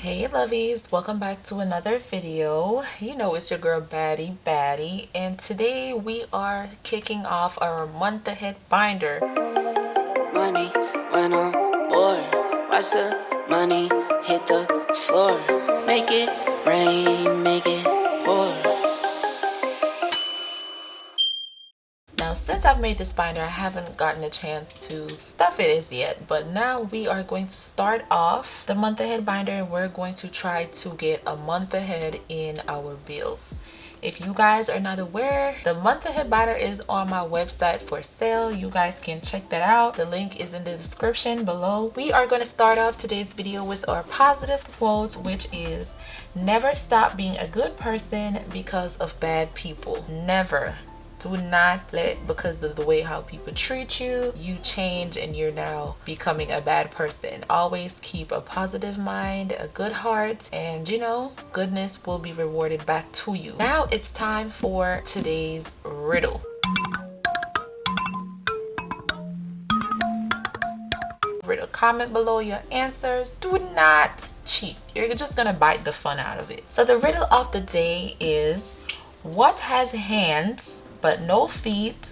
Hey lovies, welcome back to another video. You know it's your girl Baddie, and today we are kicking off our month ahead binder. Money when I'm bored, watch the money hit the floor. Make it rain, make it pour. Now since I've made this binder, I haven't gotten a chance to stuff it as yet, but now we are going to start off the month ahead binder and we're going to try to get a month ahead in our bills. If you guys are not aware, the month ahead binder is on my website for sale. You guys can check that out. The link is in the description below. We are going to start off today's video with our positive quote, which is never stop being a good person because of bad people. Never. Do not let, because of the way how people treat you, you change and you're now becoming a bad person. Always keep a positive mind, a good heart, and you know, goodness will be rewarded back to you. Now it's time for today's riddle. Riddle, comment below your answers. Do not cheat. You're just gonna bite the fun out of it. So the riddle of the day is, what has hands but no feet,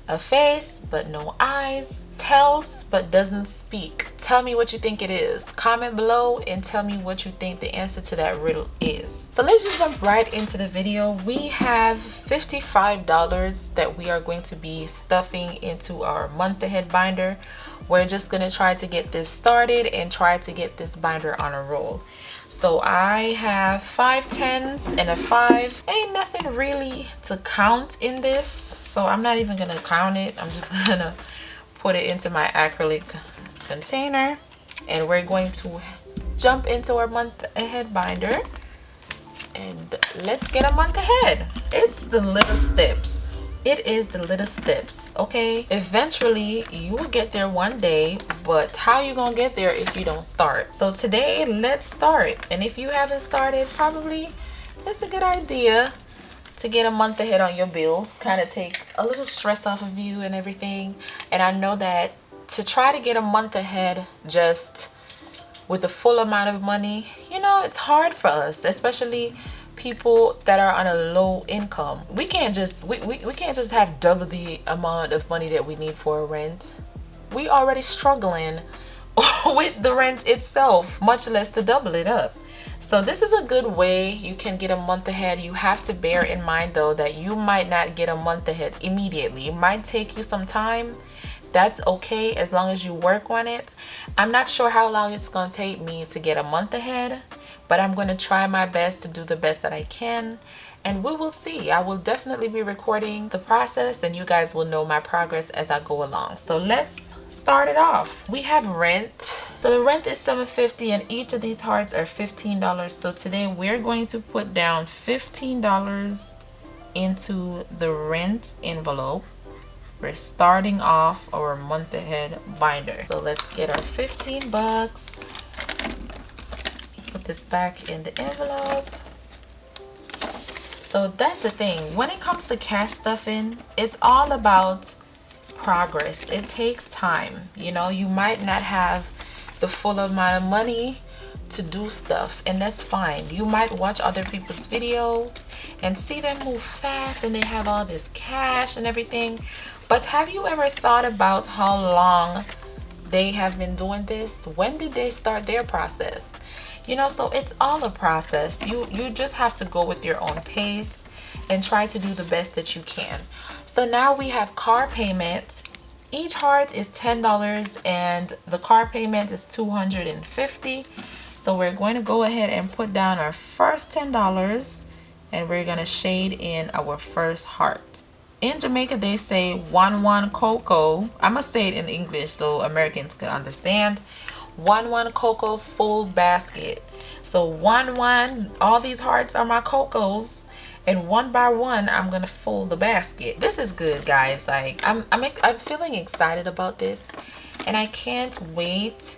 a face but no eyes, tells but doesn't speak? Tell me what you think it is. Comment below and tell me what you think the answer to that riddle is. So let's just jump right into the video. We have $55 that we are going to be stuffing into our month ahead binder. We're just gonna try to get this started and try to get this binder on a roll. So I have 5 10s and a 5. Ain't nothing really to count in this, so I'm not even gonna count it. I'm just gonna put it into my acrylic container and we're going to jump into our month ahead binder and let's get a month ahead. It's the little steps. It is the little steps, okay? Eventually you will get there one day, but how you gonna get there if you don't start? So today let's start. And if you haven't started, probably it's a good idea to get a month ahead on your bills, kind of take a little stress off of you and everything. And I know that to try to get a month ahead just with the full amount of money, you know, it's hard for us, especially people that are on a low income. We can't just we can't just have double the amount of money that we need for a rent. We already struggling with the rent itself, much less to double it up. So this is a good way you can get a month ahead. You have to bear in mind though that you might not get a month ahead immediately. It might take you some time. That's okay as long as you work on it. I'm not sure how long it's gonna take me to get a month ahead, but I'm going to try my best to do the best that I can, and we will see. I will definitely be recording the process and you guys will know my progress as I go along. So let's start it off. We have rent. So the rent is $7.50 and each of these hearts are $15. So today we're going to put down $15 into the rent envelope. We're starting off our month ahead binder. So let's get our 15 bucks. Put this back in the envelope. So that's the thing, when it comes to cash stuffing, it's all about progress. It takes time. You know, you might not have the full amount of money to do stuff, and that's fine. You might watch other people's video and see them move fast and they have all this cash and everything, but have you ever thought about how long they have been doing this? When did they start their process? You know, so it's all a process. You just have to go with your own pace and try to do the best that you can. So now we have car payments. Each heart is $10 and the car payment is $250. So we're going to go ahead and put down our first $10 and we're going to shade in our first heart. In Jamaica they say one cocoa. I'm gonna say it in English so Americans can understand. One cocoa full basket. So one, all these hearts are my cocos, and one by one I'm gonna fold the basket. This is good, guys. Like I'm feeling excited about this, and I can't wait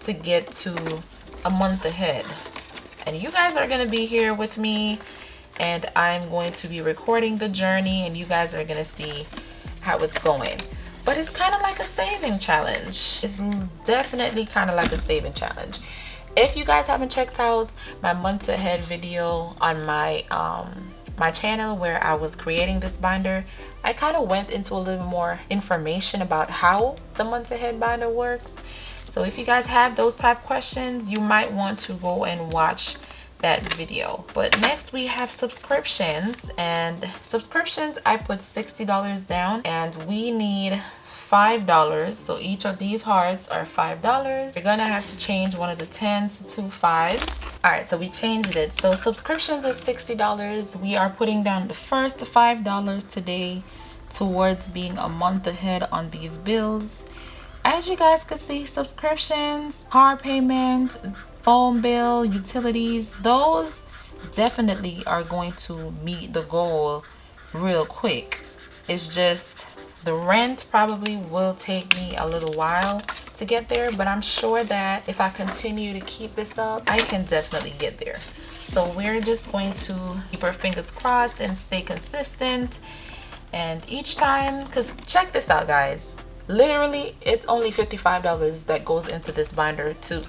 to get to a month ahead. And you guys are gonna be here with me, and I'm going to be recording the journey, and you guys are gonna see how it's going. But it's kind of like a saving challenge. It's definitely kind of like a saving challenge. If you guys haven't checked out my months ahead video on my my channel where I was creating this binder, I kind of went into a little more information about how the months ahead binder works. So if you guys have those type questions, you might want to go and watch that video. But next we have subscriptions, and subscriptions I put $60 down, and we need $5. So each of these hearts are $5. You're gonna have to change one of the 10s to 2 5s. All right, so we changed it. So subscriptions are $60. We are putting down the first $5 today towards being a month ahead on these bills. As you guys could see, subscriptions, car payment, phone bill, utilities, those definitely are going to meet the goal real quick. It's just the rent probably will take me a little while to get there, but I'm sure that if I continue to keep this up, I can definitely get there. So we're just going to keep our fingers crossed and stay consistent. And each time, because check this out guys, literally it's only $55 that goes into this binder to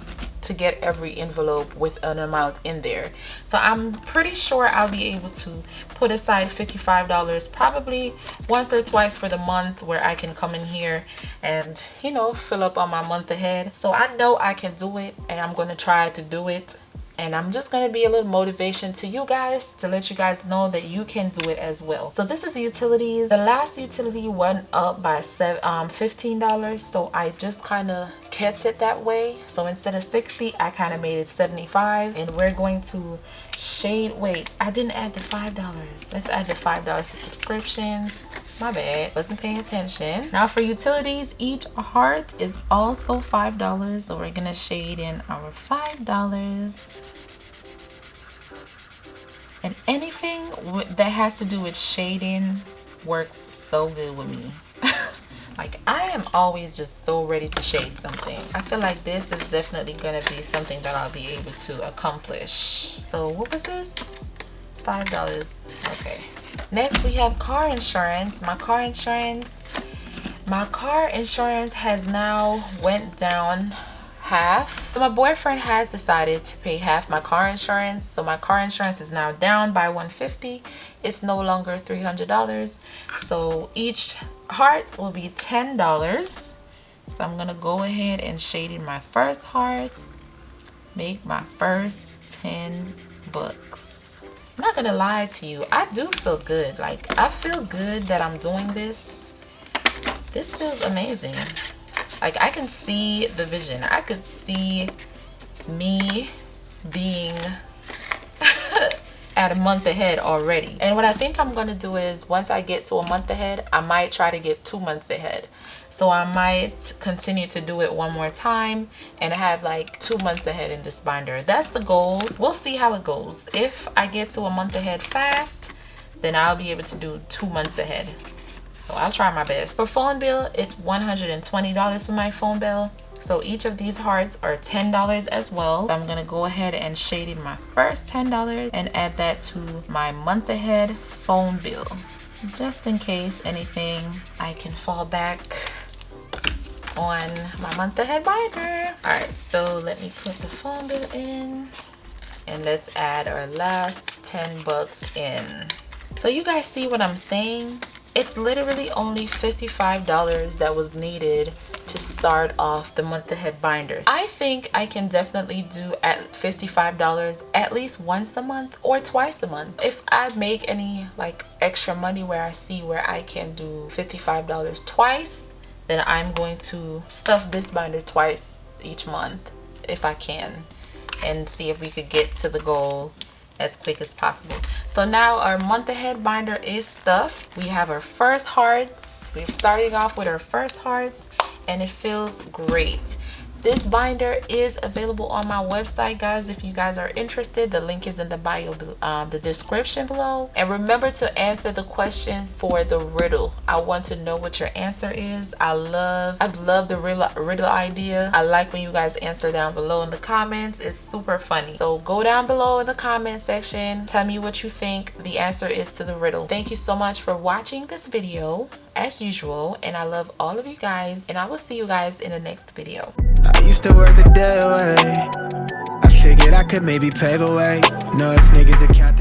get every envelope with an amount in there. So I'm pretty sure I'll be able to put aside $55 probably once or twice for the month, where I can come in here and, you know, fill up on my month ahead. So I know I can do it, and I'm going to try to do it. And I'm just going to be a little motivation to you guys to let you guys know that you can do it as well. So this is the utilities. The last utility went up by $15, so I just kind of kept it that way. So instead of 60, I kind of made it 75. And we're going to shade, wait, I didn't add the $5. Let's add the $5 to subscriptions. My bad, wasn't paying attention. Now for utilities, each heart is also $5. So we're gonna shade in our $5. And anything that has to do with shading works so good with me. Like, I am always just so ready to shade something. I feel like this is definitely gonna be something that I'll be able to accomplish. So what was this? $5. Okay. Next we have car insurance. My car insurance has now went down half. So my boyfriend has decided to pay half my car insurance. So my car insurance is now down by $150. It's no longer $300. So each heart will be $10. So I'm gonna go ahead and shade in my first heart, make my first 10 bucks. I'm not gonna lie to you, I do feel good. Like, I feel good that I'm doing this. This feels amazing. Like, I can see the vision. I could see me being at a month ahead already. And what I think I'm gonna do is, once I get to a month ahead, I might try to get 2 months ahead. So I might continue to do it one more time and have like 2 months ahead in this binder. That's the goal. We'll see how it goes. If I get to a month ahead fast, then I'll be able to do 2 months ahead. So I'll try my best. For phone bill, it's $120 for my phone bill. So each of these hearts are $10 as well. So I'm gonna go ahead and shade in my first $10 and add that to my month ahead phone bill. Just in case anything, I can fall back on my month ahead binder. All right, so let me put the phone bill in, and let's add our last 10 bucks in. So you guys see what I'm saying? It's literally only $55 that was needed to start off the month ahead binder. I think I can definitely do at $55 at least once a month or twice a month. If I make any like extra money where I see where I can do $55 twice, then I'm going to stuff this binder twice each month if I can, and see if we could get to the goal as quick as possible. So now our month ahead binder is stuffed. We have our first hearts. We're starting off with our first hearts, and it feels great. This binder is available on my website, guys. If you guys are interested, the link is in the bio, the description below. And remember to answer the question for the riddle. I want to know what your answer is. I love the riddle idea. I like when you guys answer down below in the comments. It's super funny. So go down below in the comment section. Tell me what you think the answer is to the riddle. Thank you so much for watching this video as usual, and I love all of you guys, and I will see you guys in the next video. I used to work the day away. figured I could maybe pave a way. No, it's niggas that count